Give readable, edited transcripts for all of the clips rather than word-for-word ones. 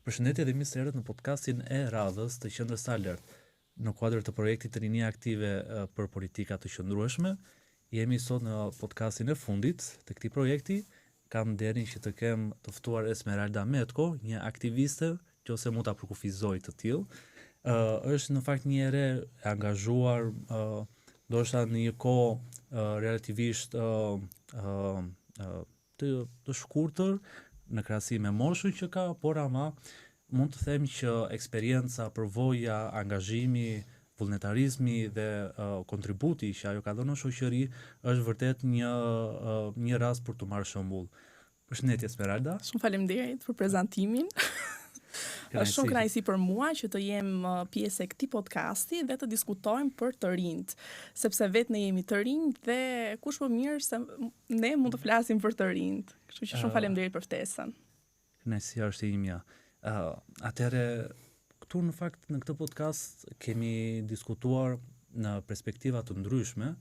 Përshëndetje dhe mirë se erdhët në podcastin e radhës të Qendrës së Alert. Në kuadër të projektit të Rinia Aktive për politika të qëndrueshme, jemi sot në podcastin e fundit të këtij projekti. Kam nderin që të kem të ftuar Esmeralda Metko, një aktiviste që ose mund ta përkufizoj të tillë. Është në fakt një ere e angazhuar, ndoshta në një kohë relativisht të shkurtër në krahasim me moshën që ka, por ama mund të them që eksperjenca, përvoja, angazhimi, vullnetarizmi dhe kontributi që ajo ka dhënë në shoqëri është vërtet një rast për të marrë shembull. Përshëndetje Esmeralda. Shumë faleminderit për prezantimin. Është shumë kënaqësi për mua që të jem pjesë e këtij podcasti dhe të diskutojmë për të rinjt, sepse vetë ne jemi të rinj dhe kush më mirë se ne mund të flasim për të rinjt. Kështu që shumë faleminderit për ftesën. Kënaqësia është e imja. Atëherë këtu në fakt në këtë podcast kemi diskutuar në perspektiva të ndryshme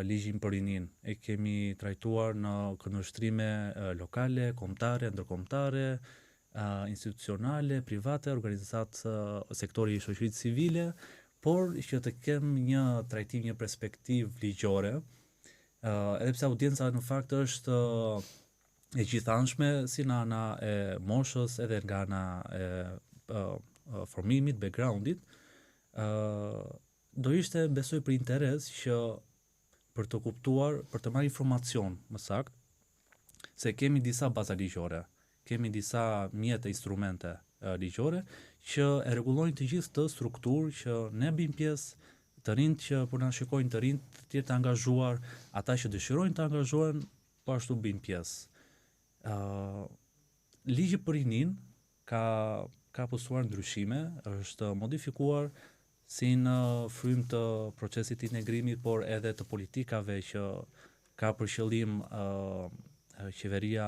ligjin për rinin. E kemi trajtuar në këndvështrime lokale, kombëtare, ndërkombëtare, institucionale, private, organizatë sektori i shoqërisë civile, por që të kem një trajtim, një perspektivë ligjore, edhe pse audienca në fakt është e gjithanshme si nga ana e moshës edhe nga ana e formimit, backgroundit, do ishte besoj për interes që për të kuptuar, për të marrë informacion më sakt, se kemi disa baza ligjore, kemi disa mjete, instrumente ligjore që e rregullojnë të gjithë të strukturë që ne bëjmë pjesë, të rinjt që po na shikojnë, të rinjt të tjerë të angazhuar, ata që dëshirojnë të angazhohen, po ashtu bëjnë pjesë. Ligji për rinin ka postuar ndryshime, është modifikuar si në frym të procesit të integrimit, por edhe të politikave që ka për qëllim qeveria,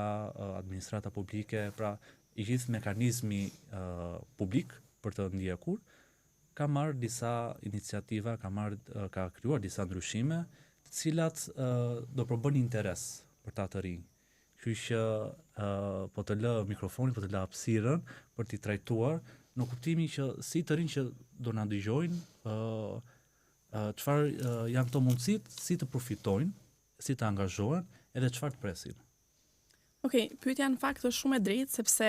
administrata publike, pra i gjithë mekanizmi publik për të ndjekur, ka marrë disa iniciativa, ka krijuar disa ndryshime, të cilat do përbën interes për ta të rinj. Kështu që po të lë mikrofonin, po të lë hapësirën për t'i trajtuar në kuptimin që si të rinj që do na dëgjojnë, çfarë janë këto mundësitë, si të përfitojnë, si të angazhohen, edhe çfarë të presin. Okej, pyetja në fakt është shumë e drejtë sepse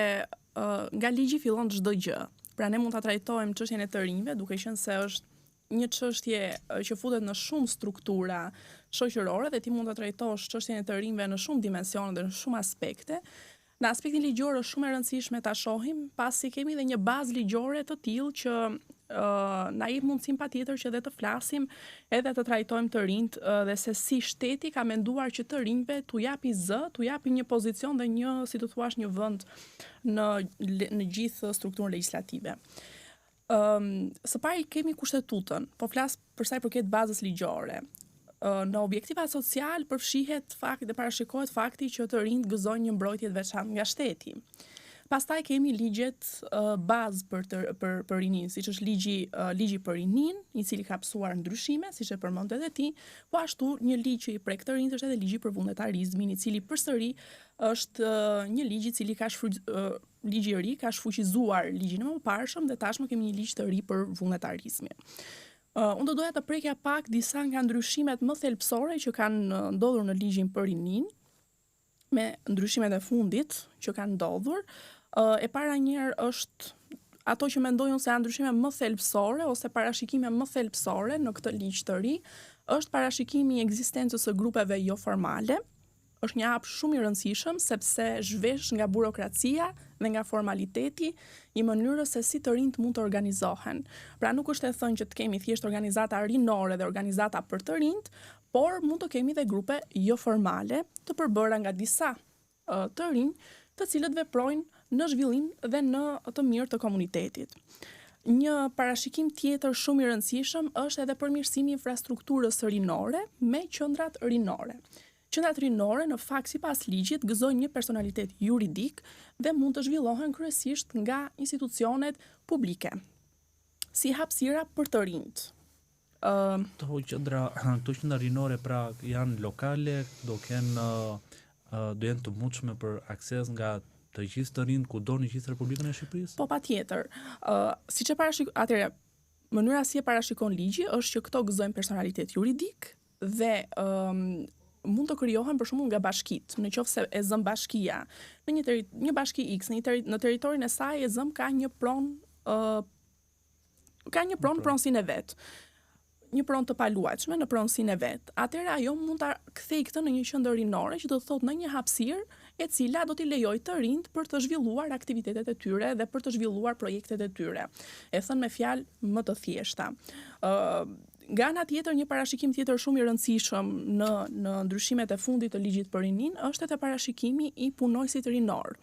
nga ligji fillon çdo gjë. Pra ne mund ta trajtojmë çështjen e të rinjve duke qenë se është një çështje që futet në shumë struktura shoqërore dhe ti mund ta trajtosh çështjen e të rinjve në shumë dimensione dhe në shumë aspekte. Në aspektin ligjor është shumë e rëndësishme ta shohim, pasi kemi edhe një bazë ligjore të tillë që na jep mundësinë patjetër që dhe të flasim edhe të trajtojmë të rinjt dhe se si shteti ka menduar që të rinjve t'u japi zë, t'u japi një pozicion dhe një, si të thuash, një vend në gjithë strukturën legjislative. Së pari kemi kushtetutën, po flas për sa i përket bazës ligjore. Në objektiva social përfshihet fakti dhe parashikohet fakti që të rinjt gëzojnë një mbrojtje të veçantë nga shteti. Pastaj kemi ligjet bazë për rinin, siç është ligji për rinin, i cili ka pësuar ndryshime, siç e përmend edhe ti, po ashtu një ligj që i prek të rinjt është edhe ligji për vullnetarizmin, i cili përsëri është një ligj i cili ligji i ri ka shfuqizuar ligjin e mëparshëm dhe tashmë kemi një ligj të ri për vullnetarizmin. Unë do doja të prekja pak disa nga ndryshimet më thelbësore që kanë ndodhur në ligjin për rinin, me ndryshimet e fundit që kanë ndodhur. E para njëherë është ato që mendojnë se janë ndryshime më thelbësore ose parashikime më thelbësore në këtë ligj të ri, është parashikimi i ekzistencës së grupeve jo formale. Është një hap shumë i rëndësishëm sepse zhvesh nga burokracia dhe nga formaliteti i mënyrës se si të rinjt mund të organizohen. Pra nuk është e thënë që të kemi thjesht organizata rinore dhe organizata për të rinjt, por mund të kemi dhe grupe jo formale të përbëra nga disa të rinj, të cilët veprojnë në zhvillim dhe në të mirë të komunitetit. Një parashikim tjetër shumë i rëndësishëm është edhe përmirësimi i infrastrukturës rinore me qendrat rinore. Qendrat rinore në fakt sipas ligjit gëzojnë një personalitet juridik dhe mund të zhvillohen kryesisht nga institucionet publike, si hapësira për të rinjt. Këto qendra rinore pra janë lokale, do jenë të mundshme për akses nga të gjithë të rinjt kudo në gjithë Republikën e Shqipërisë? Po patjetër. Siç e atëherë mënyra si e parashikon ligji është që këto gëzojnë personalitet juridik dhe mund të krijohen për shembull nga bashkitë. Në qoftë se e zëm bashkia në një bashki X në territorin e saj e zëm ka një pronësinë e vet. Një pronë të paluajtshme në pronësinë e vet. Atëherë ajo mund ta kthejë këtë në një qendër rinore që do të thotë në një hapësirë e cila do t'i lejojë të rinjt për të zhvilluar aktivitetet e tyre dhe për të zhvilluar projektet e tyre. E thënë me fjalë më të thjeshta. Nga ana tjetër, një parashikim tjetër shumë i rëndësishëm në ndryshimet e fundit të ligjit për rinin është edhe parashikimi i punojësit rinor.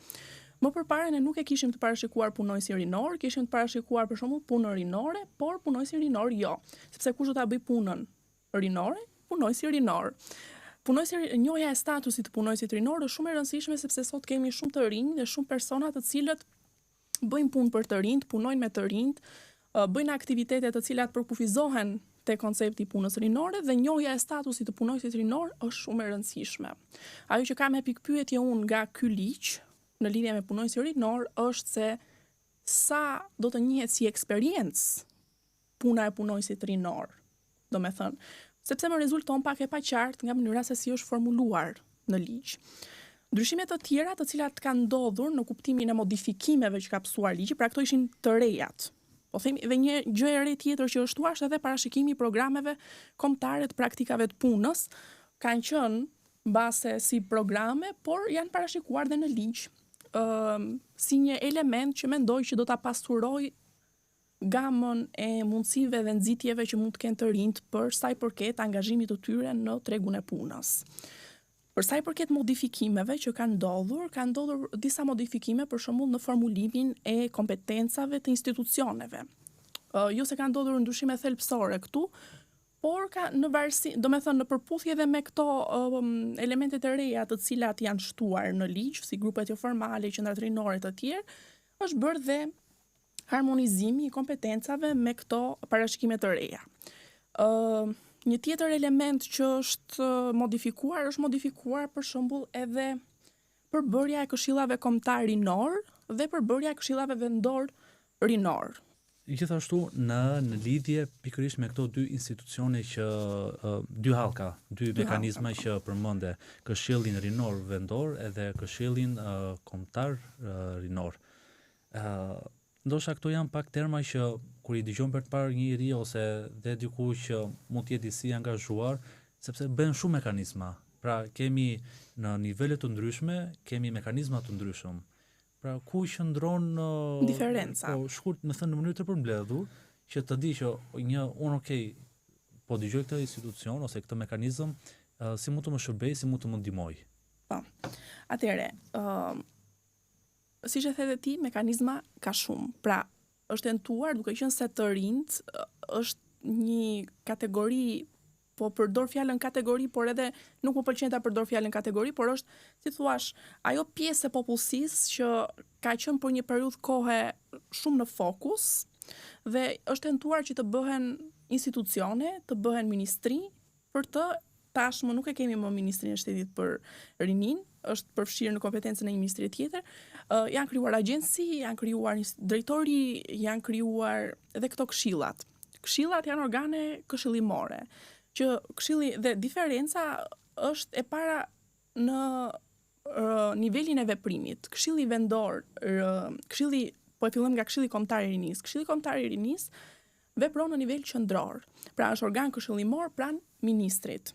Më përpara ne nuk e kishim të parashikuar punojësi rinor, kishim të parashikuar për shembull punën rinore, por punojësi rinor jo, sepse kush do ta bëj punën rinore? Punojësi rinor. Njohja e statusit të punojësit rinor është shumë e rëndësishme sepse sot kemi shumë të rinj dhe shumë persona të cilët bëjnë punë për të rinjt, punojnë me të rinjt, bëjnë aktivitete të cilat përkufizohen te koncepti i punës rinore dhe njohja e statusit të punojësit rinor është shumë e rëndësishme. Ajo që kam e pikpyetje unë nga ky ligj në lidhje me punojësin rinor është se sa do të njihet si eksperiencë puna e punojësit rinor. Domethënë, sepse më rezulton pak e paqartë nga mënyra se si është formuluar në ligj. Ndryshimet të tjera të cilat kanë ndodhur në kuptimin e modifikimeve që ka pësuar ligji, pra këto ishin të rejat. Po themi edhe një gjë e re tjetër që është ashtu edhe parashikimi i programeve kombëtare të praktikave të punës, kanë qenë mbase si programe, por janë parashikuar dhe në ligj, si një element që mendoj që do ta pasuroj gamën e mundësive dhe nxitjeve që mund të kenë të rinjt për sa i përket angazhimit të tyre në tregun e punës. Për sa i përket modifikimeve që kanë ndodhur disa modifikime për shembull në formulimin e kompetencave të institucioneve. Jo se kanë ndodhur ndryshime thelbësore këtu, por ka në varësi, domethënë në përputhje edhe me këto elementet e reja të cilat janë shtuar në ligj, si grupet jo formale, qendrat rinore të tjerë, është bërë dhe harmonizimi i kompetencave me këto parashikime të reja. Një tjetër element që është modifikuar për shembull edhe përbërja e këshillave kombëtar rinor dhe përbërja e këshillave vendor rinor. Gjithashtu në lidhje pikërisht me këto dy institucione që dy hallka, dy mekanizma që përmende, Këshillin Rinor Vendor edhe Këshillin Kombëtar Rinor. Ndoshta këto janë pak terma që kur i dëgjon për të parë një njerëz ose dhe dikush që mund të jetë i angazhuar, sepse bën shumë mekanizma. Pra kemi në nivele të ndryshme, kemi mekanizma të ndryshëm. Pra ku qëndron diferenca? Po shkurt, më thënë në mënyrë të përmbledhur, që të di që po dëgjoj këtë institucion ose këtë mekanizëm, si mund të më shërbej, si mund të më ndihmoj. Po. Atëre, siç e the ti, mekanizma ka shumë. Pra, është tentuar duke qenë se të rinjt është një kategori, po përdor fjalën kategori, por edhe nuk më pëlqen ta përdor fjalën kategori, por është, si thuaç, ajo pjesë e popullsisë që ka qenë për një periudhë kohe shumë në fokus dhe është tentuar që të bëhen institucione, të bëhen ministri, për të tashmë nuk e kemi më Ministrinë e Shtetit për Rinin, është përfshirë në kompetencën e një ministrie tjetër. Janë krijuar agjenci, janë krijuar drejtori, janë krijuar edhe këto këshillat. Këshillat janë organe këshillimore, që këshilli dhe diferenca është e para në nivelin e veprimit. Këshilli vendor, po e fillojmë nga Këshilli Kombëtar i Rinisë. Këshilli Kombëtar i Rinisë vepron në nivel qendror. Pra është organ këshillimor pranë ministrit.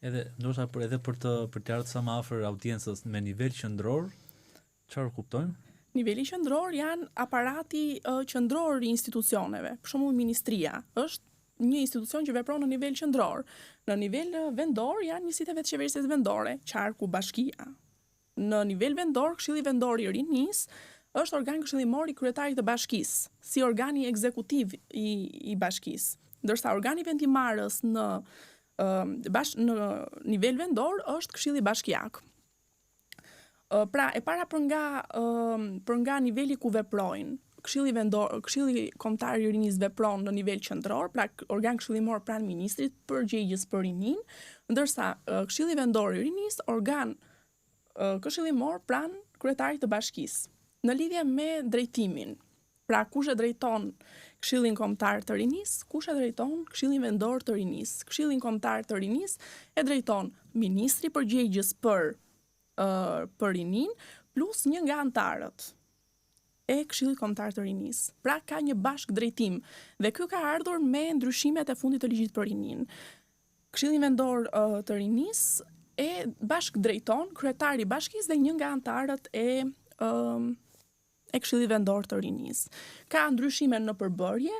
Edhe ndoshta edhe për të ardhur sa më afër audiencës me nivel qendror, çfarë kuptojmë? Niveli qendror janë aparati qendror i institucioneve. Për shembull, ministria është një institucion që vepron në nivel qendror. Në nivel vendor janë njësitë e vetëqeverisjes vendore, qarku, bashkia. Në nivel vendor, Këshilli Vendor i Rinisë është organ këshillimor i kryetarit të bashkisë, si organi ekzekutiv i bashkisë. Ndërsa organi vendimarrës në nivel vendor është Këshilli Bashkiak. Pra, e para për nga niveli ku veprojnë, Këshilli Kombëtar i Rinisë vepron në nivel qendror, pra organ këshillimor pranë ministrit përgjegjës për Rininë, ndërsa Këshilli Vendor i Rinisë organ këshillimor pranë kryetarit të bashkisë. Në lidhje me drejtimin, pra kush e drejton Këshillin Kombëtar të Rinisë, kush e drejton Këshillin Vendor të Rinisë. Këshillin Kombëtar të Rinisë e drejton ministri përgjegjës për rinin, plus një nga antarët e Këshillit Kombëtar të Rinisë. Pra ka një bashk drejtim dhe ky ka ardhur me ndryshimet e fundit të ligjit për rinin. Këshilli Vendor të Rinisë e bashk drejton kryetari i bashkisë dhe një nga antarët e Këshillit Vendor të Rinisë. Ka ndryshime në përbërje.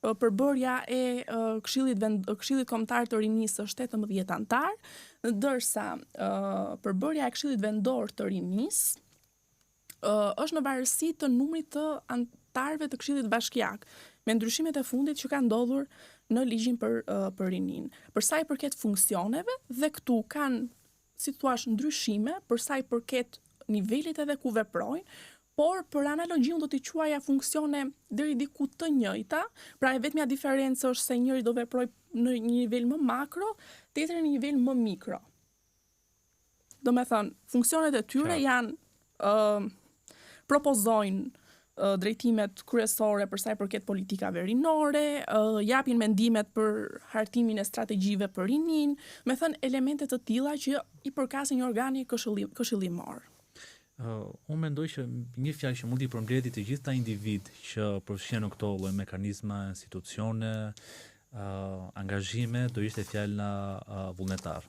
Përbërja e Këshillit Kombëtar të Rinisë është 18 antar, ndërsa përbërja e Këshillit Vendor të Rinisë është në varësi të numrit të antarëve të Këshillit Bashkiak, me ndryshimet e fundit që kanë ndodhur në ligjin për rinin. Për sa i përket funksioneve, dhe këtu kanë, si thua, ndryshime për sa i përket nivelit edhe ku veprojnë, por për analogji unë do t'i quaja funksione deri diku të njëjta, pra e vetmja diferencë është se njëri do veproj në një nivel më makro, tjetri në një nivel më mikro. Do me thënë, funksionet e tyre janë propozojnë drejtimet kryesore për sa i përket politikave rinore, japin mendimet për hartimin e strategjive për rinin, me thënë elemente të tilla që i përkasin një organi këshillimor. Unë mendoj që një fjalë që mund t'i përmbledhë të gjitha individ që përfshihen në këto lloj mekanizma, institucione, angazhime, do ishte fjala vullnetar.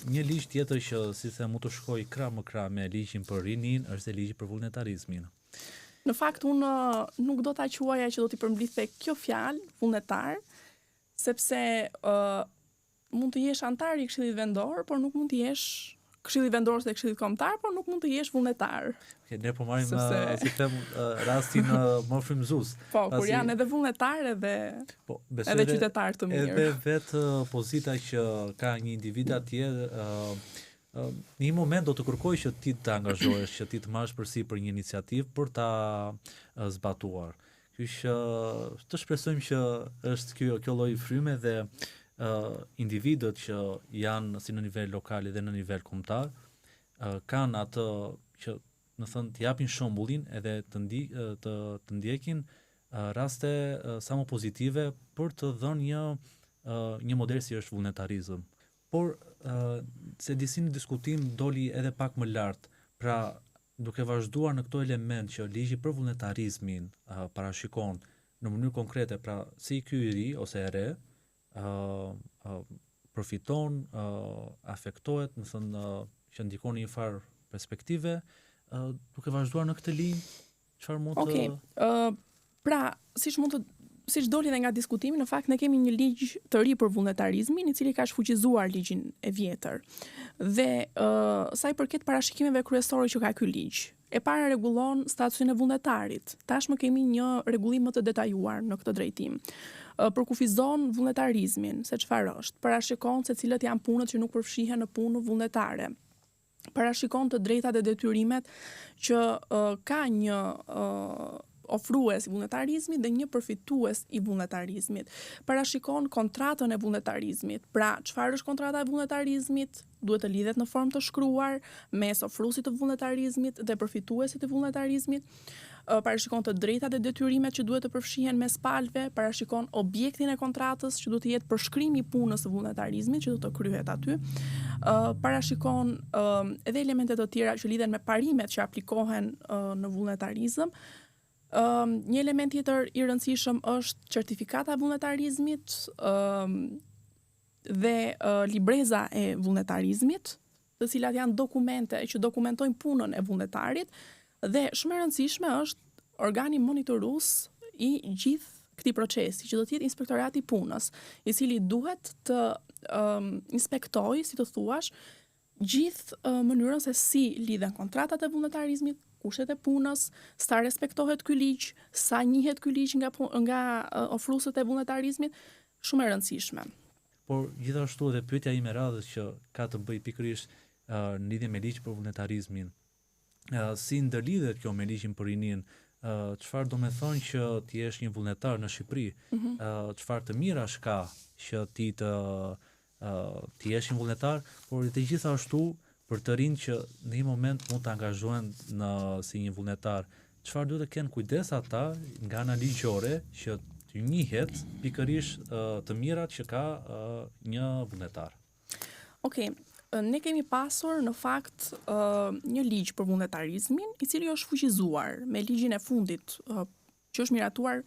Një ligj tjetër që si the mund të shkoj krah më krah me ligjin për rinin është ligji për vullnetarizmin. Në fakt unë nuk do ta quaja që do t'i përmbledhte kjo fjalë vullnetar, sepse mund të jesh antar i Këshillit Vendor, por nuk mund të jesh Këshilli Vendor dhe Këshillit Kombëtar, por nuk mund të jesh vullnetar. Ne po marrim si them rastin më frymëzues. Po, kur janë edhe vullnetar edhe qytetar të mirë. Edhe vetë pozita që ka një individ atje, në një moment do të kërkoj që ti të angazhohesh, që ti të marrësh përsipër një iniciativë për ta zbatuar. Kështu që të shpresojmë që është kjo lloj fryme dhe individët që janë si në nivel lokal dhe në nivel kombëtar kanë atë që në thënë të japin shembullin edhe të ndjekin raste sa më pozitive për të dhënë një model si është vullnetarizëm. Por se disi në diskutim doli edhe pak më lart, pra duke vazhduar në këto element që ligji për vullnetarizmin parashikon në mënyrë konkrete, pra si ky i ri ose e re përfiton, afektohet, më thënë që ndikon një farë perspektive, duke vazhduar në këtë linjë, çfarë mund të... Pra, siç doli edhe nga diskutimi, në fakt ne kemi një ligj të ri për vullnetarizmin, i cili ka shfuqizuar ligjin e vjetër. Dhe sa i përket parashikimeve kryesore që ka ky ligj, e para rregullon statusin e vullnetarit. Tashmë kemi një rregullim më të detajuar në këtë drejtim. Përkufizon vullnetarizmin, se çfarë është, parashikon se cilët janë punët që nuk përfshihen në punë vullnetare. Parashikon të drejtat e detyrimet që ka një ofrues i vullnetarizmit dhe një përfitues i vullnetarizmit. Parashikon kontratën e vullnetarizmit. Pra, çfarë është kontrata e vullnetarizmit? Duhet të lidhet në formë të shkruar mes ofruesit të vullnetarizmit dhe përfituesit të vullnetarizmit. Parashikon të drejtat e detyrimet që duhet të përfshihen mes palëve, parashikon objektin e kontratës që duhet të jetë përshkrimi i punës së vullnetarizmit që do të kryhet aty. Parashikon edhe elemente të tjera që lidhen me parimet që aplikohen në vullnetarizëm. Një element tjetër i rëndësishëm është certifikata e vullnetarizmit dhe libreza e vullnetarizmit, të cilat janë dokumente që dokumentojnë punën e vullnetarit, dhe shumë e rëndësishme është organi monitorues i gjithë këtij procesi, që do të jetë inspektorati i punës, i cili duhet të inspektojë, si të thuash, gjithë mënyrën se si lidhen kontratat e vullnetarizmit, kushtet e punës, sa respektohet ky ligj, sa njihet ky ligj nga ofruesët e vullnetarizmit, shumë e rëndësishme. Por gjithashtu edhe pyetja ime radhës që ka të bëjë pikërisht në lidhje me ligj për vullnetarizmin. Si ndërlidhet kjo me ligjin për rinin? Çfarë do me thonë që ti jesh një vullnetar në Shqipëri? Çfarë të mirash ka që ti jesh një vullnetar, por të gjithashtu për të rinj që në një moment mund të angazhohen si një vullnetar, çfarë duhet të kenë kujdes ata nga ana ligjore që të njihet pikërisht të mirat që ka një vullnetar. Okej, ne kemi pasur në fakt një ligj për vullnetarizmin, i cili është fuqizuar me ligjin e fundit që është miratuar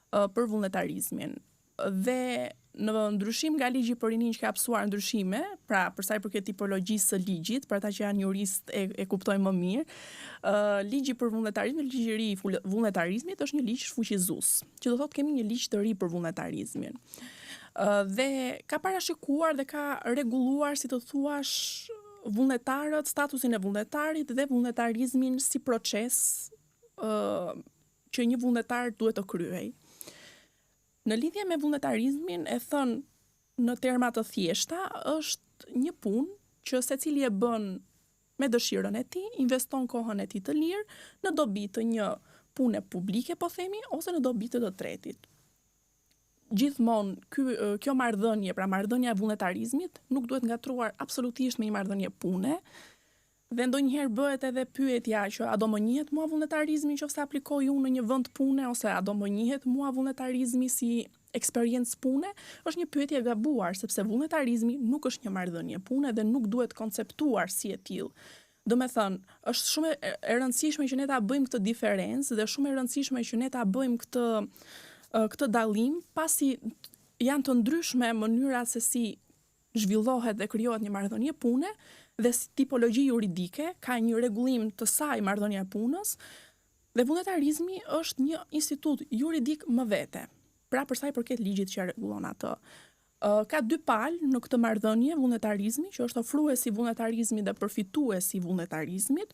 për vullnetarizmin. Dhe në ndryshim nga ligji për rinin që ka hapësuar ndryshime, pra për sa i përket tipologjisë së ligjit, për ata që janë jurist e kuptojnë më mirë, ligji për vullnetarizmin, ligji i ri i vullnetarizmit është një ligj fuqizues, që do thotë kemi një ligj të ri për vullnetarizmin. Dhe ka parashikuar dhe ka rregulluar, si të thuash, vullnetarët, statusin e vullnetarit dhe vullnetarizmin si proces që një vullnetar duhet të kryej. Në lidhje me vullnetarizmin, e thënë në terma të thjeshta, është një punë që secili e bën me dëshirën e tij, investon kohën e tij të lirë në dobi të një pune publike, po themi, ose në dobi të tretit. Gjithmonë kjo marrëdhënie, pra marrëdhënia e vullnetarizmit, nuk duhet ngatruar absolutisht me një marrëdhënie pune. Dhe ndonjëherë bëhet edhe pyetja që a do më njihet mua vullnetarizmi nëse aplikoj unë në një vend pune, ose a do më njihet mua vullnetarizmi si eksperiencë pune, është një pyetje e gabuar, sepse vullnetarizmi nuk është një marrëdhënie pune dhe nuk duhet konceptuar si e tillë. Do me thënë, është shumë e rëndësishme që ne ta bëjmë këtë diferencë dhe shumë e rëndësishme që ne ta bëjmë këtë dallim, pasi janë të ndryshme mënyrat se si zhvillohet dhe krijohet një marrëdhënie pune, dhe si tipologji juridike ka një rregullim të saj marrëdhënia e punës, dhe vullnetarizmi është një institut juridik më vete. Pra për sa i përket ligjit që rregullon atë. Ka dy palë në këtë marrëdhënie vullnetarizmi, që është ofruesi i vullnetarizmit dhe përfituesi i vullnetarizmit.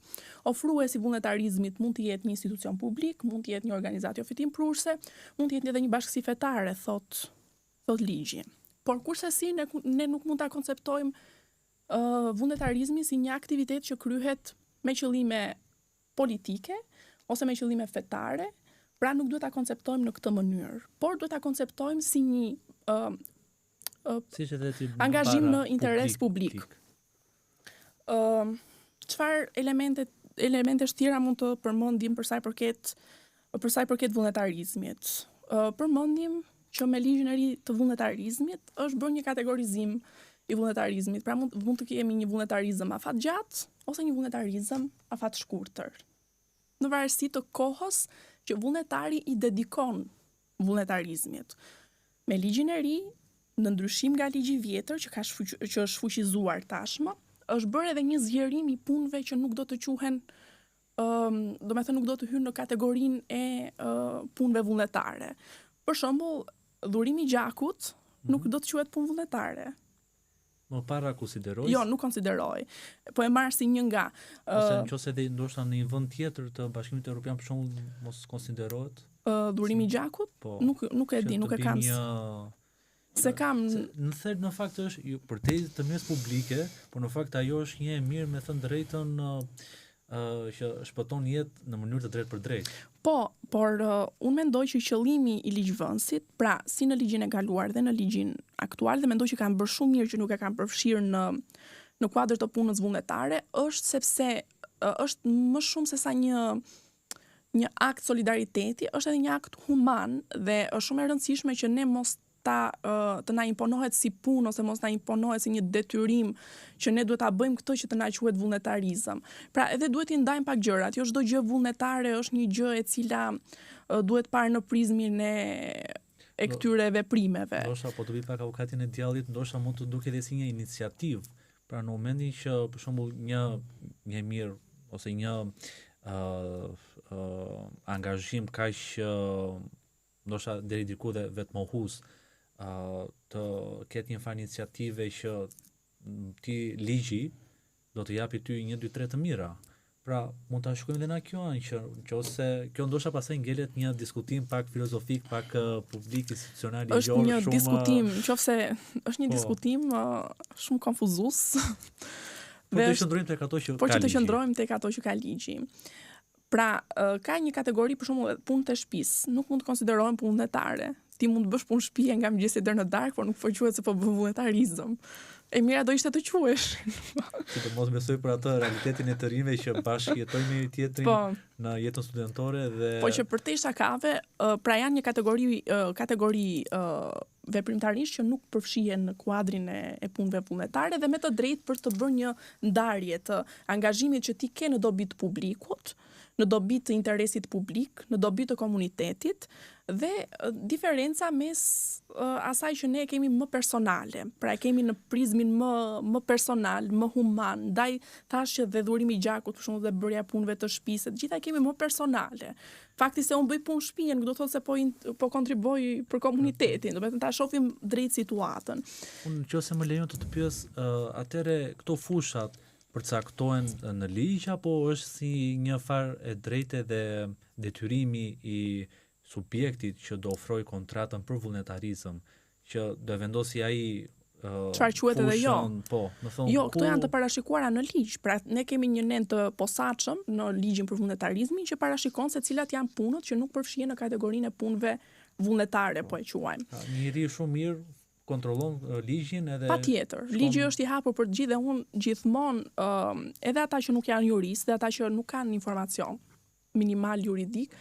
Ofruesi i vullnetarizmit mund të jetë një institucion publik, mund të jetë një organizatë jo fitimprurse, mund të jetë edhe një bashkësi fetare, thot ligji. Por kurse si ne nuk mund ta konceptojmë vullnetarizmi si një aktivitet që kryhet me qëllime politike ose me qëllime fetare, pra nuk duhet ta konceptojmë në këtë mënyrë, por duhet ta konceptojmë si një angazhim në interes publik. Çfarë elemente tjera mund të përmendim për sa i përket vullnetarizmit? Përmendim që me ligjin e ri të vullnetarizmit është bërë një kategorizim i vullnetarizmit. Pra mund të kemi një vullnetarizëm afat gjatë ose një vullnetarizëm afat shkurtër. Në varësi të kohës që vullnetari i dedikon vullnetarizmit. Me ligjin e ri, në ndryshim nga ligji vjetër që është fuqizuar tashmë, është bërë edhe një zgjerim i punëve që nuk do të quhen, do me thënë nuk do të hynë në kategorinë e punëve vullnetare. Për shembull, dhurimi i gjakut nuk do të quhet punë vullnetare. Më para konsideroj? Jo, nuk konsideroj. Po e marr si një nga. Ose nëse edhe ndoshta në një vend tjetër të Bashkimit Evropian për shembull mos konsiderohet? Dhurimi i gjakut? Po. Nuk e di, nuk e kam. Se kam në fakt është për të mirës publike, por në fakt ajo është një e mirë me thënë drejtën që shpëton jetë në mënyrë të drejtë për drejtë. Po, por unë mendoj që qëllimi i ligjvënësit, pra si në ligjin e kaluar dhe në ligjin aktual, dhe mendoj që kanë bërë shumë mirë që nuk e kanë përfshirë në kuadër të punës vullnetare, është sepse është më shumë se sa një akt solidariteti, është edhe një akt human dhe është shumë e rëndësishme që ne mos të na imponohet si punë ose mos na imponohet si një detyrim që ne duhet ta bëjmë këtë që të na quhet vullnetarizëm. Pra edhe duhet i ndajmë pak gjërat. Jo çdo gjë vullnetare është një gjë e cila duhet parë në prizmin e këtyre veprimeve. Ndoshta po të bëj pak avokatin e djallit, ndoshta mund të duket edhe si një iniciativë. Pra në momentin që për shembull një mirë ose një angazhim kaq ndoshta deri diku dhe vetmohues të ketë një farë iniciative që ti ligji do të japi ty 1, 2, 3 të mira. Pra, mund ta shkojmë edhe na kjo që nëse kjo ndoshta pastaj ngelet një diskutim pak filozofik, pak publik, institucional, ligjor, shumë. Është një diskutim, nëse është një diskutim shumë konfuzues. Por të qëndrojmë tek ato që ka ligji. Por që të qëndrojmë tek ato që ka ligji. Pra, ka një kategori për shembull punë të shtëpisë, nuk mund të konsiderohen punë vullnetare, ti mund të bësh punë shtëpie nga mëngjesi deri në darkë, por nuk po quhet se po bën vullnetarizëm. E mira do ishte të quhesh. Si të mos besoj për atë realitetin e të rinjve që bashkë jetojnë me tjetrin në jetën studentore dhe po që për te shakave, pra janë një kategori veprimtarisht që nuk përfshihen në kuadrin e punëve vullnetare dhe me të drejtë për të bërë një ndarje të angazhimit që ti ke në dobi të publikut, në dobi të interesit publik, në dobi të komunitetit dhe diferenca mes asaj që ne kemi më personale, pra e kemi në prizmin më personal, më human, ndaj thash që dhe dhurimi i gjakut, për shembull dhe bërja punëve të shtëpisë, të gjitha kemi më personale. Fakti se unë bëj punë shtëpie nuk do të thotë se po kontriboj për komunitetin, do të thënë ta shohim drejt situatën. Unë nëse më lejon të pyes, atëre këto fushat përcaktohen në ligj apo është si një farë e drejtë dhe detyrimi i subjektit që do ofroj kontratën për vullnetarizëm, që do vendosi ai çfarë quhet edhe jo. Po, më thon. Jo, këto janë të parashikuara në ligj. Pra ne kemi një nen të posaçëm në ligjin për vullnetarizmin që parashikon se cilat janë punët që nuk përfshihen në kategorinë e punëve vullnetare, po e quajmë. Një njeri shumë mirë kontrollon ligjin edhe patjetër. Ligji është i hapur për të gjithë dhe unë gjithmonë edhe ata që nuk janë juristë dhe ata që nuk kanë informacion minimal juridik,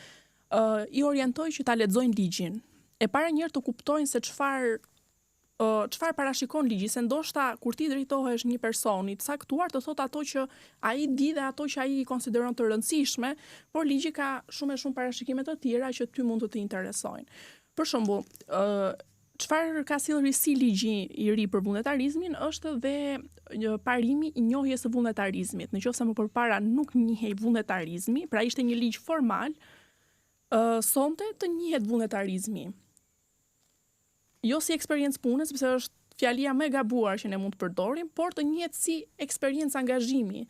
i orientoj që ta lexojnë ligjin. E para njëherë të kuptojnë se çfarë parashikon ligji, se ndoshta kur ti drejtohesh një personi të caktuar të thot ato që ai di dhe ato që ai i konsideron të rëndësishme, por ligji ka shumë e shumë parashikime të tjera që ty mund të interesojnë. Për shembull, çfarë ka sjellë risi ligji i ri për vullnetarizmin është dhe parimi i njohjes së vullnetarizmit. Nëse më përpara nuk njihej vullnetarizmi, pra ishte një ligj formal, sonte të njihet vullnetarizmi. Jo si eksperiencë pune, sepse është fjalia më e gabuar që ne mund të përdorim, por të njihet si eksperiencë angazhimi,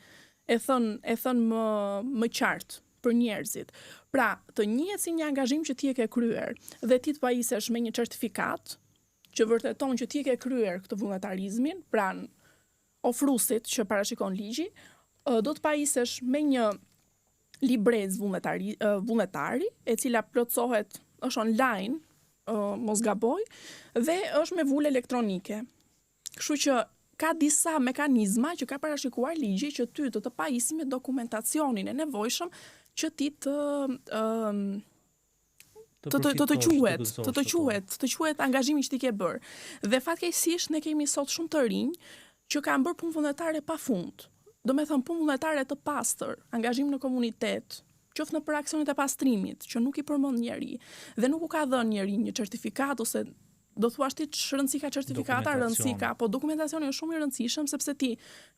e thën më qartë për njerëzit. Pra, të njihet si një angazhim që ti e ke kryer dhe ti të pajisesh me një certifikat që vërteton që ti e ke kryer këtë vullnetarizmin, pra ofruesit që parashikon ligji, do të pajisesh me një librez vullnetari, e cila plotësohet, është online, mos gaboj, dhe është me vulë elektronike. Kështu që ka disa mekanizma që ka parashikuar ligji që ty të pajisi me dokumentacionin e nevojshëm që ti të quhet angazhimi që ti ke bërë. Dhe fatkeqësisht ne kemi sot shumë të rinj që kanë bërë punë vullnetare pafund. Do me thënë punë vullnetare të pastër, angazhim në komunitet, qoftë në për aksionet e pastrimit, që nuk i përmend njeri, dhe nuk u ka dhënë njeri një certifikat ose do thuash ti rëndësi ka certifikata, rëndësi ka, po dokumentacioni është shumë i rëndësishëm sepse ti,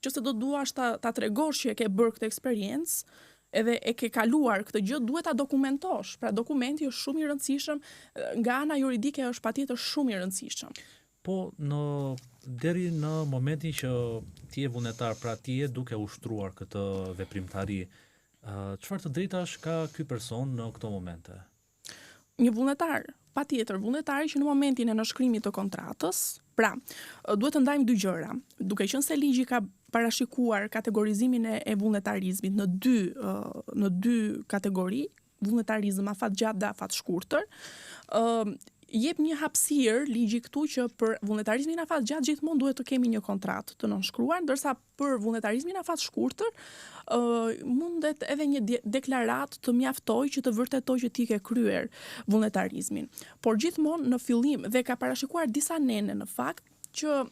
nëse do duash ta tregosh që e ke bërë këtë eksperiencë, edhe e ke kaluar këtë gjë, duhet ta dokumentosh. Pra dokumenti është shumë i rëndësishëm, nga ana juridike është patjetër shumë i rëndësishëm. Po deri në momentin që ti je vullnetar, pra ti je duke ushtruar këtë veprimtari, çfarë të drejtash ka ky person në këto momente? Një vullnetar, patjetër vullnetari që në momentin e nënshkrimit të kontratës, pra, duhet të ndajmë dy gjëra. Duke qenë se ligji ka parashikuar kategorizimin e vullnetarizmit në dy kategori, vullnetarizëm afat gjatë dhe afat shkurtër, jep një hapësirë ligji këtu që për vullnetarizmin afat gjatë gjithmonë duhet të kemi një kontratë të nënshkruar, ndërsa për vullnetarizmin afat shkurtër mundet edhe një deklarat të mjaftoj që të vërtetoj që ti ke kryer vullnetarizmin. Por gjithmonë në fillim dhe ka parashikuar disa nene në fakt që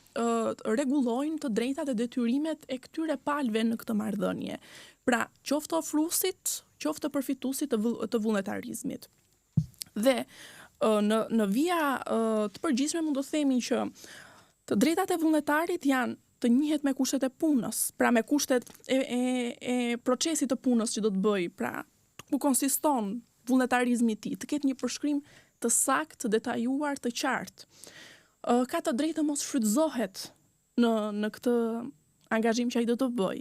rregullojnë të drejtat e detyrimet e këtyre palëve në këtë marrëdhënie. Pra, qoftë ofruesit, qoftë përfituesit të vullnetarizmit. Dhe në vija të përgjithshme mund të themi që të drejtat e vullnetarit janë të njihet me kushtet e punës, pra me kushtet e procesit të punës që do të bëj, pra ku konsiston vullnetarizmi i tij, të ketë një përshkrim të saktë, të detajuar, të qartë. Ka të drejtë të mos shfrytëzohet në këtë angazhim që ai do të bëj.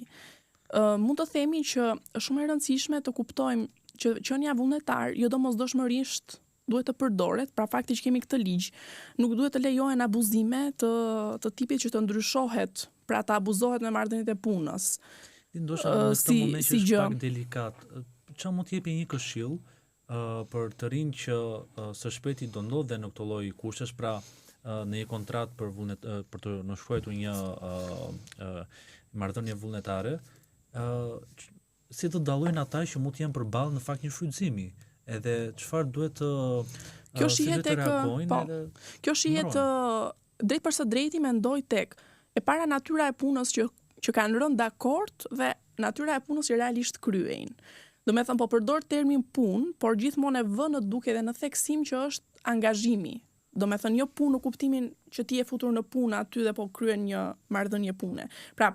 Mund të themi që është shumë e rëndësishme të kuptojmë që qenia vullnetar jo domosdoshmërisht duhet të përdoret, pra fakti që kemi këtë ligj, nuk duhet të lejohen abuzime të tipit që të ndryshohet, pra të abuzohet me marrëdhëniet e punës. Ndoshta në këtë moment që është pak delikat, çfarë mund të jepi një këshill për të rinj që së shpejti do ndodhe në këto lloj kushtesh, pra në një kontratë për të nënshkruar një marrëdhënie vullnetare, si të dallojnë ata që mund të jenë përballë në fakt një shfrytëzimi, edhe çfarë duhet të kjo shihet tek kjo shihet drejt për së drejti mendoj tek e para natyra e punës që kanë rënë dakord dhe natyra e punës që realisht kryejnë. Do me thënë, po përdor termin punë, por gjithmonë e vë në duke dhe në theksim që është angazhimi. Do me thënë, jo punë në kuptimin që ti e futur në punë aty dhe po kryen një marrëdhënie pune. Pra,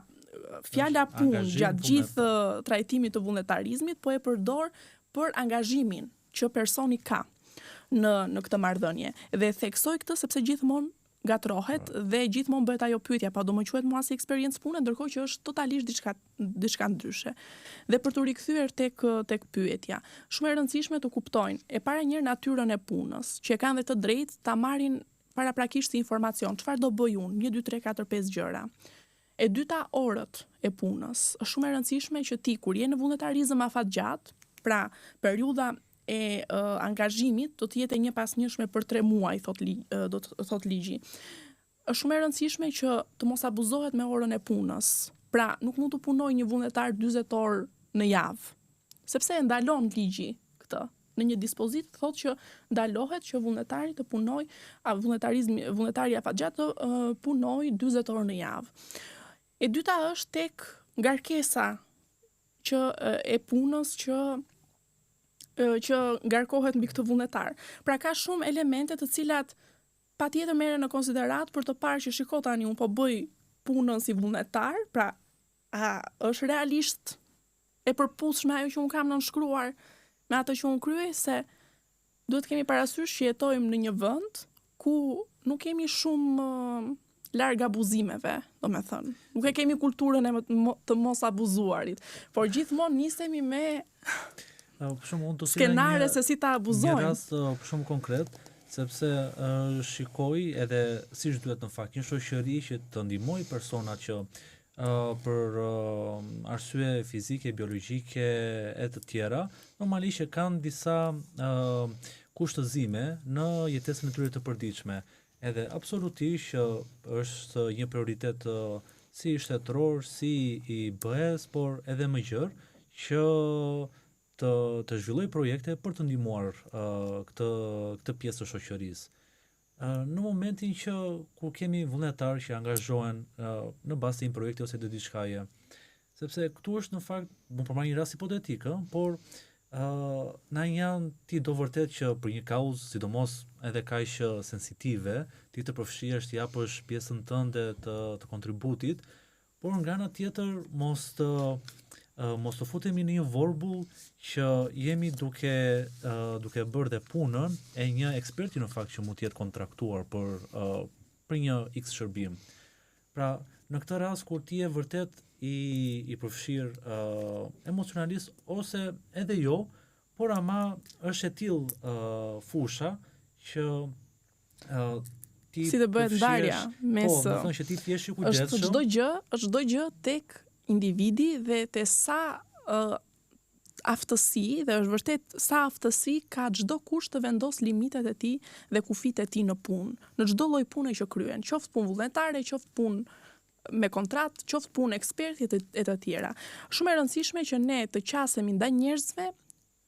fjala punë gjatë gjithë trajtimit të vullnetarizmit po e përdor për angazhimin që personi ka në këtë marrëdhënie. Dhe theksoj këtë sepse gjithmonë gatrohet dhe gjithmonë bëhet ajo pyetja, pa do më quhet mua si eksperiencë pune, ndërkohë që është totalisht diçka ndryshe. Dhe për të rikthyer tek pyetja, shumë e rëndësishme të kuptojnë e para njëherë natyrën e punës, që e kanë dhe të drejtë ta marrin paraprakisht si informacion, çfarë do bëj unë, 1 2 3 4 5 gjëra. E dyta, orët e punës. Është shumë e rëndësishme që ti kur je në vullnetarizëm afatgjatë, pra periudha e angazhimit do të jetë e njëpasnjëshme për 3 muaj, do të thot ligji. Është shumë e rëndësishme që të mos abuzohet me orën e punës. Pra, nuk mund të punoj një vullnetar 40 orë në javë, sepse e ndalon ligji këtë. Në një dispozit thotë që ndalohet që vullnetari të punoj, vullnetari afatgjatë të punoj 40 orë në javë. E dyta është tek ngarkesa e punës që ngarkohet mbi këtë vullnetar. Pra ka shumë elemente të cilat patjetër merren në konsiderat për të parë që shiko tani unë po bëj punën si vullnetar, pra a është realisht e përputhshme ajo që unë kam nënshkruar me atë që unë kryej, se duhet kemi parasysh që jetojmë në një vend ku nuk kemi shumë larg abuzimeve, do me thënë. Nuk e kemi kulturën e të mos abuzuarit, por gjithmonë nisemi me skenare se si ta abuzojnë. Një rast shumë konkret, sepse shikoj edhe siç duhet në fakt një shoqëri që të ndihmoj persona që për arsye fizike, biologjike e të tjera, normalisht që kanë disa kushtëzime në jetesën e tyre të përditshme. Edhe absolutisht është një prioritet si shtetëror, si i BE-s, por edhe më gjerë që të zhvilloj projekte për të ndihmuar këtë pjesë të shoqërisë. Në momentin që kur kemi vullnetarë që angazhohen në bazë të një projekti ose të diçkaje, sepse këtu është në fakt, më përmarr një rast hipotetik, por na janë ti do vërtet që për një kauzë, sidomos edhe kaq sensitive, ti të përfshihesh të japësh pjesën tënde të kontributit, por nga ana tjetër mos të futemi në një vorbull që jemi duke bërë dhe punën e një eksperti në fakt që mund të jetë kontraktuar për një X shërbim. Pra, në këtë rast kur ti je vërtet i përfshirë emocionalisht ose edhe jo, por ama është e tillë fusha që ti si të bëhet ndarja mes. Po, do të thonë që ti thjesht i kujdesshëm. Është çdo gjë tek individi dhe te sa aftësi, dhe është vërtet sa aftësi ka çdo kush të vendos limitet e tij dhe kufit e tij në punë, në çdo lloj pune që kryen, qoftë punë vullnetare, qoftë punë me kontratë, qoftë punë eksperti e të tjera. Shumë e rëndësishme që ne të qasemi ndaj njerëzve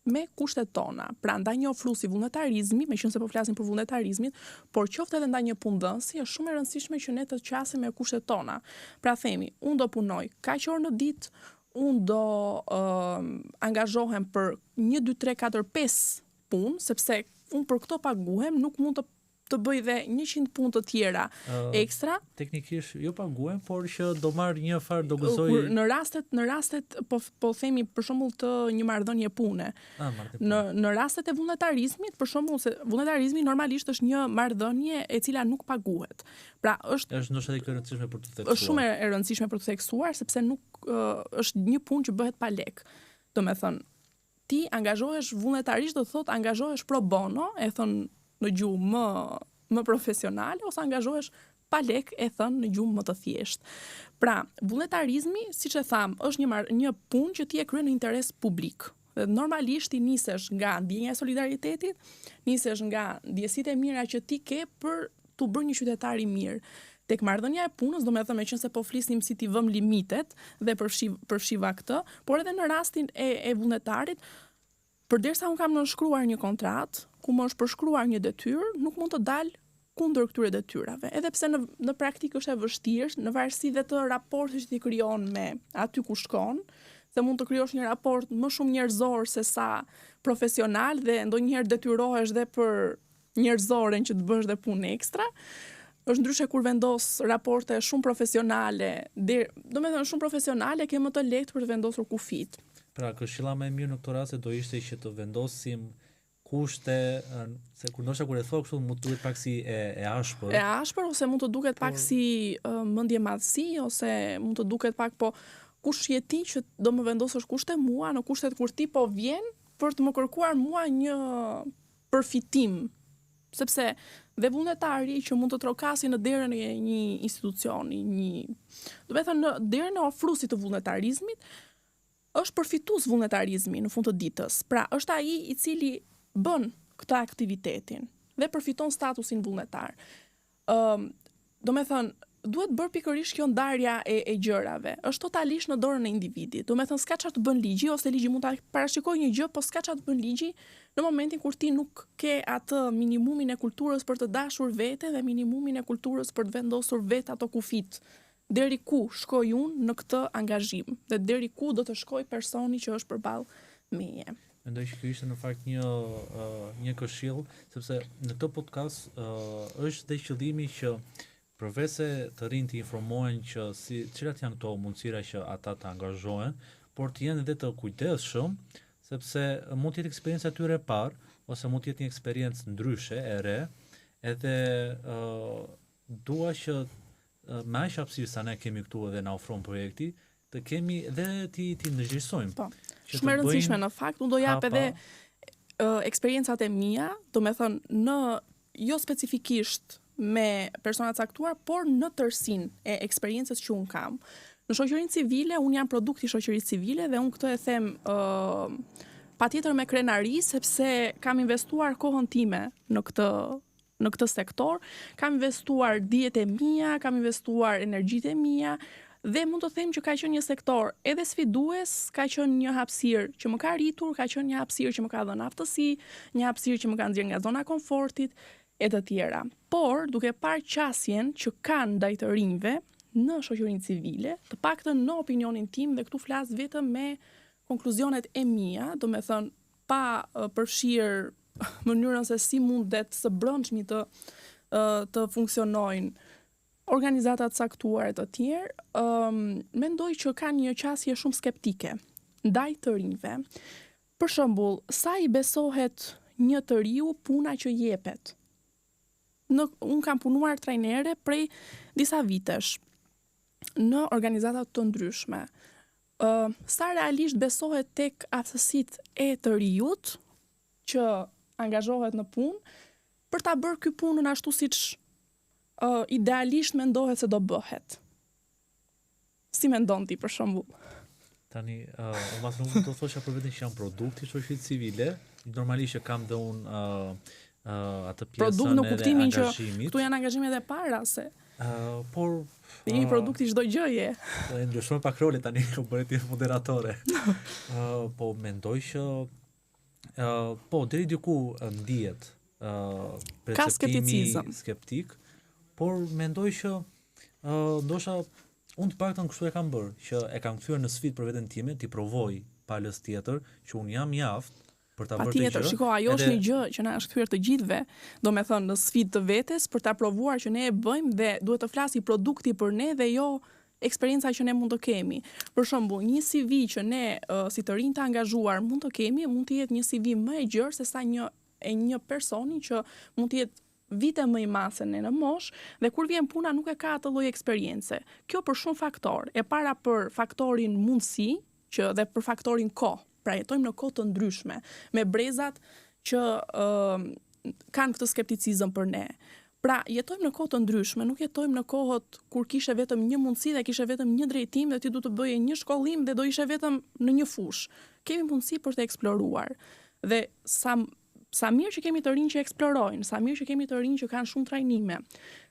me kushtet tona. Pra ndaj një ofruesi vullnetarizmi, meqense po flasim për vullnetarizmin, por qoftë edhe ndaj një punëdhënësi, është shumë e rëndësishme që ne të qasemi me kushtet tona. Pra themi, unë do punoj kaq orë në ditë, unë do angazhohem për 1 2 3 4 5 punë, sepse unë për këto paguhem, nuk mund të bëj dhe 100 punë të tjera ekstra. Teknikisht jo paguhem, por që do marr një farë, do gëzoj në rastet po themi për shembull të një marrëdhënie pune. Në rastet e vullnetarizmit, për shembull, se vullnetarizmi normalisht është një marrëdhënie e cila nuk paguhet. Pra është ndoshta e rëndësishme për të theksuar. Është shumë e rëndësishme për të theksuar, sepse nuk është një punë që bëhet pa lek. Domethënë, ti angazhohesh vullnetarisht, do thotë angazhohesh pro bono, e thon në gjuhë më profesionale, ose angazhohesh pa lek, e thënë në gjuhë më të thjeshtë. Pra, vullnetarizmi, siç e tham, është një punë që ti e kryen në interes publik. Dhe normalisht ti nisesh nga ndjenja e solidaritetit, nisesh nga ndjesitë e mira që ti ke për t'u bërë një qytetar i mirë. Tek marrëdhënia e punës, do me thënë meqense po flisnim si t'i vëm limitet dhe përfshiva këtë, por edhe në rastin e vullnetarit, përderisa unë kam nënshkruar një kontratë, ku më është përshkruar një detyrë, nuk mund të dalë kundër këtyre detyrave. Edhe pse në praktikë është e vështirë, në varësi dhe të raportit që ti krijon me aty ku shkon, se mund të krijosh një raport më shumë njerëzor se sa profesional dhe ndonjëherë detyrohesh dhe për njerëzoren që të bësh dhe punë ekstra. Është ndryshe kur vendos raporte shumë profesionale, do me thënë shumë profesionale, ke më të lehtë për të vendosur kufit. Pra, këshilla më e mirë në këto raste do ishte që të vendosim kushte, se kur ndoshta kur e thua kështu mund të duket pak si e ashpër. E ashpër ose mund të duket pak si mendje madhësi ose mund të duket pak po kush je ti që do më vendosësh kushte mua në kushtet kur ti po vjen për të më kërkuar mua një përfitim. Sepse dhe vullnetari që mund të trokasi në derën e një institucioni, do me thënë në derën e ofruesit të vullnetarizmit, është përfitues vullnetarizmi në fund të ditës. Pra, është ai i cili bën këtë aktivitetin dhe përfiton statusin vullnetar. Do me thënë, duhet bërë pikërisht kjo ndarja e gjërave. Është totalisht në dorën e individit. Do me thënë, s'ka çfarë të bën ligji, ose ligji mund ta parashikojë një gjë, po s'ka çfarë të bën ligji në momentin kur ti nuk ke atë minimumin e kulturës për të dashur vete dhe minimumin e kulturës për të vendosur vetë ato kufit. Deri ku shkoj unë në këtë angazhim dhe deri ku do të shkoj personi që është përballë meje. Mendoj që kjo ishte në fakt një këshill, sepse në këtë podcast është dhe qëllimi që përveç se të rinë të informohen që cilat janë këto mundësira që ata të angazhohen, por të jenë edhe të kujdesshëm, sepse mund të jetë eksperjenca e tyre e parë, ose mund të jetë një eksperiencë ndryshe, e re, edhe dua që me aq hapësirë sa ne kemi këtu edhe na ofron projekti, të kemi dhe ti ndërgjegjësojmë. Po. Shumë e rëndësishme në fakt, unë do jap edhe eksperjencat e mia, do me thënë jo specifikisht me persona caktuar, por në tërsinë e eksperiencës që unë kam. Në shoqërinë civile, unë jam produkt i shoqërisë civile dhe unë këtë e them patjetër me krenari, sepse kam investuar kohën time në këtë sektor, kam investuar dijet e mia, kam investuar energjitë e mia, dhe mund të them që ka qenë një sektor edhe sfidues, ka qenë një hapësirë që më ka rritur, ka qenë një hapësirë që më ka dhënë aftësi, një hapësirë që më ka nxjerrë nga zona e komfortit e të tjera. Por, duke parë qasjen që kanë ndaj të rinjve në shoqërinë civile, të paktën në opinionin tim, dhe këtu flas vetëm me konkluzionet e mia, do me thënë pa përfshirë mënyrën se si mundet së brendshmi të funksionojnë organizatat caktuar e të tjerë, mendoj që kanë një qasje shumë skeptike ndaj të rinjve. Për shembull, sa i besohet një të riu puna që jepet? Unë kam punuar trajnere prej disa vitesh në organizatat të ndryshme. Sa realisht besohet tek aftësitë e të riut që angazhohet në punë për ta bërë ky punën ashtu siç idealisht mendohet se do bëhet. Si mendon ti për shembull? Tani, mbas nuk do thosha për vetëm që jam produkti i shoqërisë civile, normalisht që kam dhe unë atë pjesën produkt në kuptimin që angazhimit. Këtu janë angazhime dhe para se. Por një produkt i çdo gjëje. Ndryshon pak role tani u bëre ti moderatore. Po mendoj që po deri diku ndihet perceptimi skeptik, por mendoj që ndoshta unë të paktën kështu e kam bërë, që e kam kthyer në sfidë për veten time, ti provoj palës tjetër që unë jam i aftë për ta bërë këtë gjë. Shiko, ajo është një gjë që na është kthyer të gjithëve, do me thënë në sfidë të vetes për ta provuar që ne e bëjmë dhe duhet të flasi produkti për ne dhe jo eksperienca që ne mund të kemi. Për shembull, një CV që ne si të rinj të angazhuar mund të kemi, mund të jetë një CV më e gjerë se sa një personi që mund të jetë vite më i madh ne në moshë dhe kur vjen puna nuk e ka atë lloj eksperience. Kjo për shumë faktor. E para për faktorin mundësi, që dhe për faktorin kohë. Pra jetojmë në kohë të ndryshme, me brezat që kanë këtë skepticizëm për ne. Pra, jetojmë në kohë të ndryshme, nuk jetojmë në kohët kur kishe vetëm një mundësi dhe kishe vetëm një drejtim dhe ti du të bëje një shkollim dhe do ishe vetëm në një fush. Kemi mundësi për të eksploruar. Dhe sa mirë që kemi të rinj që eksplorojnë, sa mirë që kemi të rinj që kanë shumë trajnime,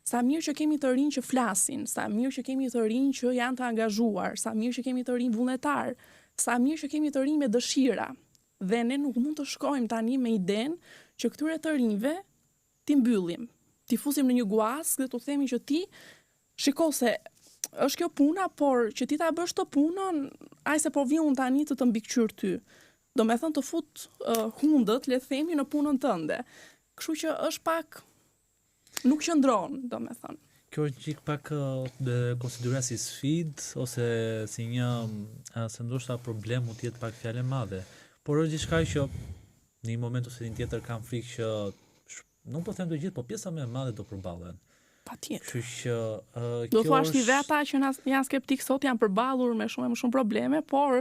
sa mirë që kemi të rinj që flasin, sa mirë që kemi të rinj që janë të angazhuar, sa mirë që kemi të rinj vullnetar, sa mirë që kemi të rinj me dëshira. Dhe ne nuk mund të shkojmë tani me idenë që këtyre të rinjve ti mbyllim. Ti fusim në një guas dhe të themi që ti shiko se është kjo puna, por që ti ta bësh të punën, aj se po vi unë tani të mbikëqyr ty. Do me thënë të fut hundët, le themi, në punën tënde. Kështu që është pak, nuk qëndron, do me thënë. Kjo është qik pak dhe konsideruar si sfid, ose si një, se ndoshta problem mund tjetë pak fjale madhe. Por është diçka që në një moment ose një tjetër kam frikë që nuk po them të gjithë, po pjesa më e madhe do përballen. Patjetër. Kështu që do thuash ti vetë ata që janë skeptik sot janë përballur me shumë probleme, por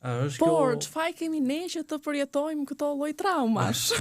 çfarë kemi ne që të përjetojmë këto lloj traumash?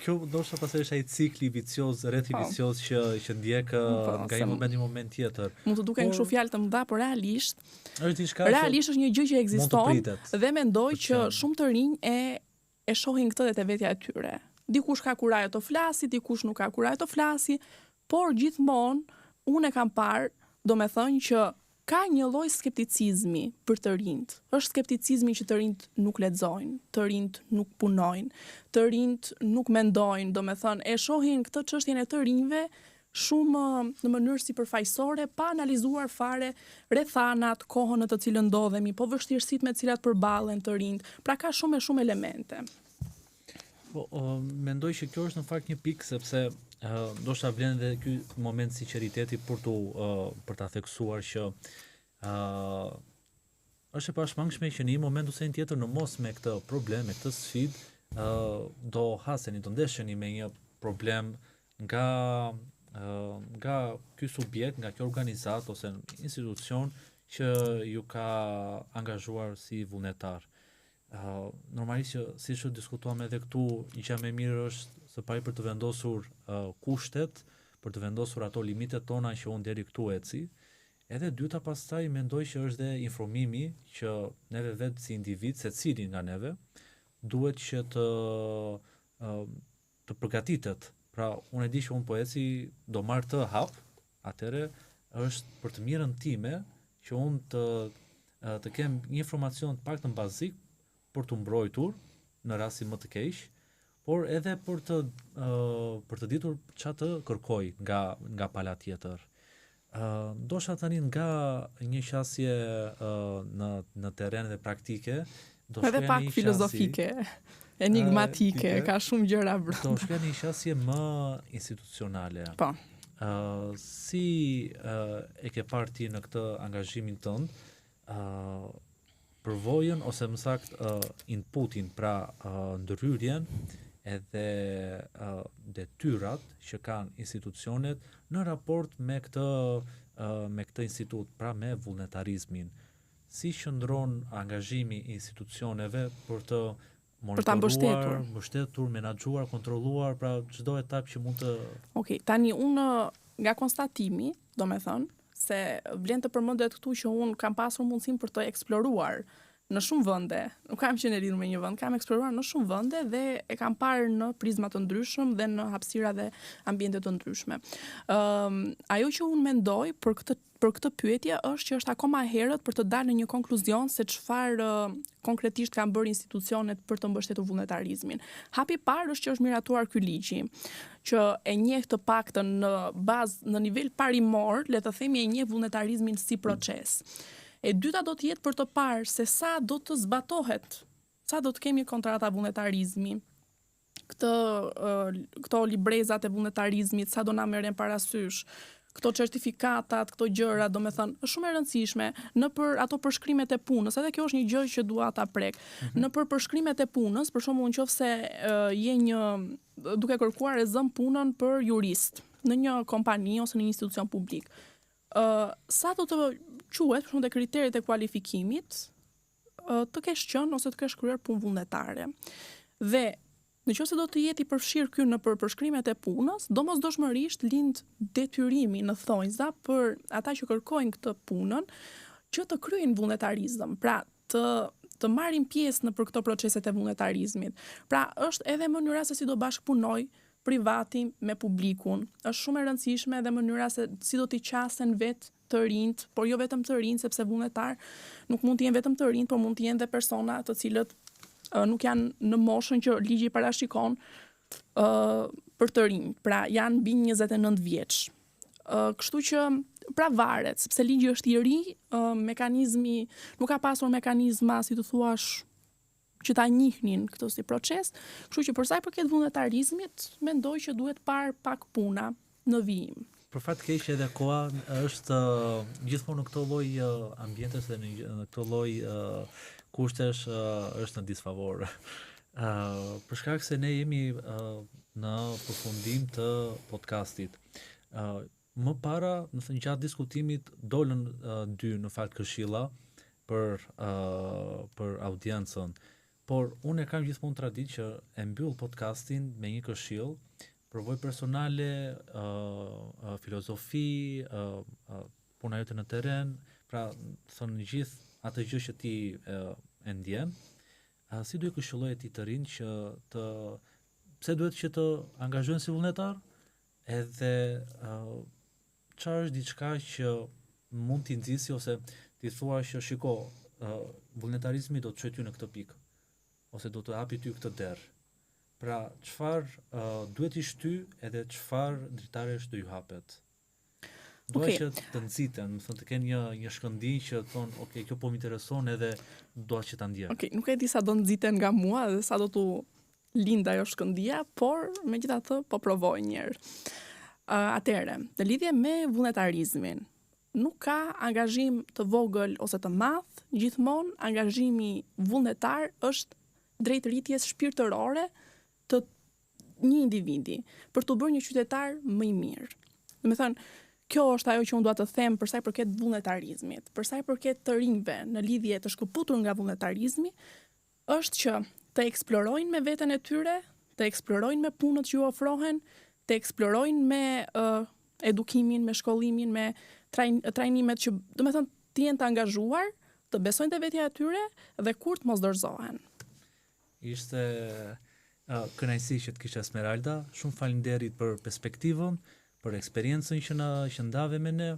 Kjo ndoshta pastaj është ai cikli vicioz, rreth i vicioz që ndjek nga një moment tjetër. Mund të duken kështu fjalë të mëdha, por realisht është një gjë që ekziston dhe mendoj që shumë të rinj e shohin këtë dhe te vetja e tyre. Dikush ka kurajo të flasi, dikush nuk ka kurajo të flasi, por gjithmonë unë e kam parë, do me thënë që ka një lloj skepticizmi për të rinjt. Është skepticizmi që të rinjt nuk lexojnë, të rinjt nuk punojnë, të rinjt nuk mendojnë, do me thënë e shohin këtë çështjen e të rinjve shumë në mënyrë sipërfaqësore, pa analizuar fare rrethanat, kohën në të cilën ndodhemi, po vështirësitë me të cilat përballen të rinjt. Pra ka shumë elemente. Po, mendoj që kjo është në fakt një pikë, sepse ndoshta vlen edhe ky moment sinqeriteti për ta theksuar që është e pashmangshme që në një moment ose një tjetër në mos me këtë problem, me këtë sfidë, do haseni, do ndesheni me një problem nga ky subjekt, nga kjo organizat ose institucion që ju ka angazhuar si vullnetar. Normalisht që si që diskutuam edhe këtu, gjë më mirë është së pari për të vendosur kushtet, për të vendosur ato limitet tona që unë deri këtu eci. Edhe dyta pastaj mendoj që është dhe informimi që neve vetë si individ, secili nga neve, duhet që të përgatitet. Pra, unë e di që unë po eci do marr të hap, atëre është për të mirën time që unë të kem një informacion të paktën bazik për të mbrojtur në rasti më të keq, por edhe për të ditur çfarë të kërkoj nga pala tjetër. Ndoshta tani nga një qasje në terren dhe praktike, do shkoj në një pak filozofike, enigmatike, ka shumë gjëra brenda. Do shkoj në një qasje më institucionale. Po. Si e ke parë ti në këtë angazhimin tënd, përvojën ose më saktë inputin, pra ndërhyrjen edhe detyrat që kanë institucionet në raport me këtë institut, pra me vullnetarizmin. Si qëndron angazhimi i institucioneve për të monitoruar, mbështetur, menaxhuar, kontrolluar, pra çdo etap që mund të... Okej, tani unë nga konstatimi, do me thënë, se vlen të përmendet këtu që unë kam pasur mundësinë për të eksploruar në shumë vende. Nuk kam qenë e lidhur me një vend, kam eksploruar në shumë vende dhe e kam parë në prizma të ndryshëm dhe në hapësira dhe ambiente të ndryshme. Ajo që unë mendoj për këtë pyetje është që është akoma herët për të dalë në një konkluzion se çfarë konkretisht kanë bërë institucionet për të mbështetur vullnetarizmin. Hapi i parë është që është miratuar ky ligji, që e njeh të paktën në bazë, në nivel parimor, le të themi e njeh vullnetarizmin si proces. E dyta do të jetë për të parë se sa do të zbatohet, sa do të kemi kontrata vullnetarizmi, këto librezat e vullnetarizmit, sa do na merren parasysh, këto certifikatat, këto gjëra, do me thënë, është shumë e rëndësishme në për ato përshkrimet e punës, edhe kjo është një gjë që dua ta prek. Në për përshkrimet e punës, për shembull nëse je duke kërkuar e zëm punën për jurist në një kompani ose në një institucion publik. Sa do të quhet, për shembull te kriteret e kualifikimit, të kesh qenë ose të kesh kryer punë vullnetare. Dhe Nëse do të jeti përfshirë ky në përshkrimet e punës, domosdoshmërisht lind detyrimi në thonjza për ata që kërkojnë këtë punën që të kryejnë vullnetarizëm, pra të marrin pjesë në për këto proceset e vullnetarizmit. Pra është edhe mënyra se si do bashkëpunoj privati me publikun. Është shumë e rëndësishme edhe mënyra se si do t'i qasen vetë të rinjt, por jo vetëm të rinjt, sepse vullnetar nuk mund të jenë vetëm të rinjt, por mund të jenë dhe persona të cilët nuk janë në moshën që ligji parashikon për të rinj. Pra janë mbi 29 vjeç. Kështu që pra varet, sepse ligji është i ri, mekanizmi nuk ka pasur mekanizma, si të thuash, që ta njihnin këtë si proces, kështu që për sa i përket vullnetarizmit, mendoj që duhet parë pak puna në vijim. Për fat keq edhe koha është gjithmonë në këto lloj ambientes dhe në këto lloj kushtesh është në disfavor. Për shkak se ne jemi në përfundim të podcastit. Më para, në gjatë diskutimit dolën dy në fakt këshilla për audiencën. Por unë e kam gjithmonë traditë që e mbyll podcastin me një këshill, përvojë personale, filozofi, puna jote në terren, pra thonë gjithë atë gjë që ti e ndjen, si duhet këshilloje ti të rinj që pse duhet që të angazhohen si vullnetar, edhe çfarë është diçka që mund t'i nxjisi ose ti thua që shiko, vullnetarizmi do të çojë ty në këtë pikë, ose do të hapi ty këtë derë. Pra, çfarë duhet i shty edhe çfarë dritaresh do ju hapet? Dua që të nxiten, të kenë një shkëndijë që thonë, okay, kjo po më intereson edhe dua që ta ndjej. Okay, nuk e di sa do nxiten nga mua dhe sa do t'u lind ajo shkëndija, por megjithatë po provoj një herë. Atëherë, në lidhje me vullnetarizmin, nuk ka angazhim të vogël ose të madh, gjithmonë angazhimi vullnetar është drejt rritjes shpirtërore të një individi për të bërë një qytetar më i mirë. Domethënë, kjo është ajo që unë dua të them për sa i përket vullnetarizmit. Për sa i përket të rinjve në lidhje të shkëputur nga vullnetarizmi, është që të eksplorojnë me veten e tyre, të eksplorojnë me punët që ju ofrohen, të eksplorojnë me edukimin, me shkollimin, me trajnimet që, domethënë, të jenë të angazhuar, të besojnë te vetja e tyre dhe kur të mos dorëzohen. Ishte kënaqësi që të kisha Esmeralda, shumë faleminderit për perspektivën, për eksperiencën që ndave me ne,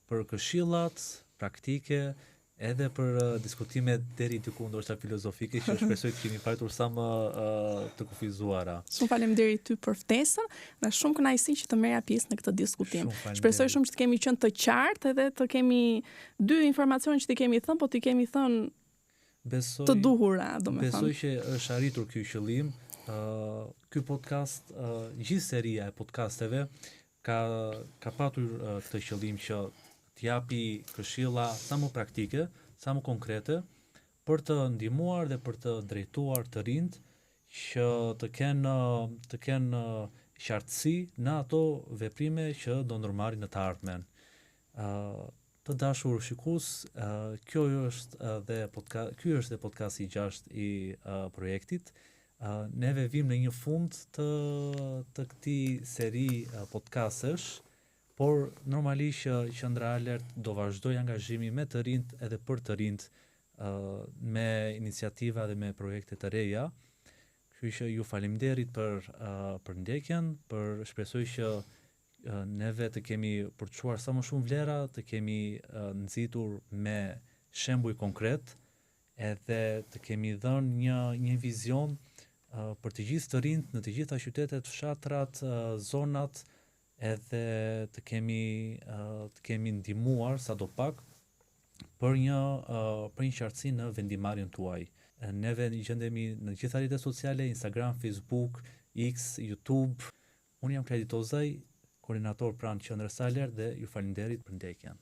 për këshillat praktike, edhe për diskutimet deri diku ndoshta filozofike që shpresoj të kemi patur sa më të kufizuara. Shumë faleminderit ty për ftesën, dhe shumë kënaqësi që të merja pjesë në këtë diskutim. Shpresoj shumë që të kemi qenë të qartë edhe të kemi dy informacione që të kemi thënë, po të kemi thënë të duhura, domethënë. Besoj që është arritur ky qëllim. Ky podcast, gjithë seria e podcasteve ka patur këtë qëllim që t'japi këshilla sa më praktike, sa më konkrete, për të ndihmuar dhe për të drejtuar të rinjt që të kenë qartësi në ato veprime që do ndërmarrin në të ardhmen. Të dashur shikues, ky është dhe podcasti i 6 i projektit. Neve vim në një fund të këtij seri podcastesh, por normalisht Qendra Alert do vazhdoj angazhimi me të rinjt edhe për të rinjt, me iniciativa dhe me projekte të reja. Kështu që ju faleminderit për ndjekjen, shpresoj që neve të kemi përçuar sa më shumë vlera, të kemi nxitur me shembuj konkret, edhe të kemi dhënë një vizion për të gjithë të rinjt në të gjitha qytetet, fshatrat, zonat, edhe të kemi ndihmuar sadopak për një qartësi në vendimarrjen tuaj. Neve gjendemi në gjitha rrjetet sociale, Instagram, Facebook, X, YouTube. Unë jam Kreditozaj, koordinator pranë Qendrës Alert dhe ju faleminderit për ndjekjen.